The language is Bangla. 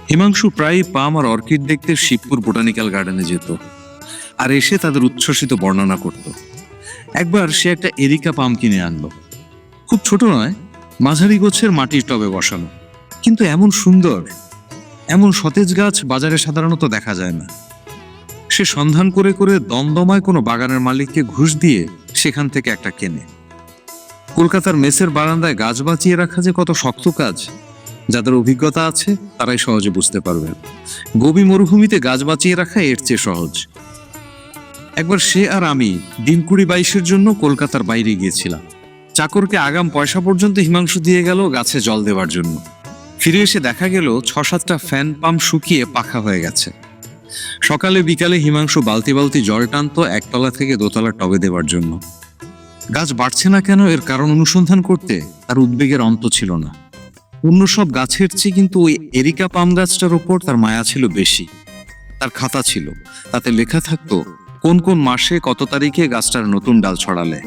হিমাংশু প্রায়ই পাম আর অর্কিড দেখতে শিবপুর বোটানিক্যাল গার্ডেনে যেত আর এসে তাদের উচ্ছ্বসিত বর্ণনা করত। একবার সে একটা এরিকা পাম কিনে আনলো। খুব ছোট নয়, মাঝারি গোছের মাটির টবে বসানো, কিন্তু এমন সুন্দর, এমন সতেজ গাছ বাজারে সাধারণত দেখা যায় না। সে সন্ধান করে করে দমদমায় কোনো বাগানের মালিককে ঘুষ দিয়ে সেখান থেকে একটা কেনে। কলকাতার মেসের বারান্দায় গাছ বাঁচিয়ে রাখা যে কত শক্ত কাজ, যাদের অভিজ্ঞতা আছে তারাই সহজে বুঝতে পারবেন। গোবি মরুভূমিতে গাছ বাঁচিয়ে রাখা এর চেয়ে সহজ। একবার সে আর আমি দিন 20-22-এর জন্য কলকাতার বাইরে গিয়েছিলাম। চাকরকে আগাম পয়সা পর্যন্ত হিমাংশু দিয়ে গেল গাছে জল দেওয়ার জন্য। ফিরে এসে দেখা গেল 6-7টা ফ্যান পাম্প শুকিয়ে পাখা হয়ে গেছে। সকালে বিকালে হিমাংশু বালতি বালতি জল টানতো একতলা থেকে দোতলা টবে দেওয়ার জন্য। গাছ বাড়ছে না কেন এর কারণ অনুসন্ধান করতে তার উদ্বেগের অন্ত ছিল না। অন্য সব গাছের চেয়ে কিন্তু ওই এরিকা পাম গাছটার উপর তার মায়া ছিল বেশি। তার খাতা ছিল, তাতে লেখা থাকতো কোন কোন মাসে কত তারিখে গাছটার নতুন ডাল ছড়ালে।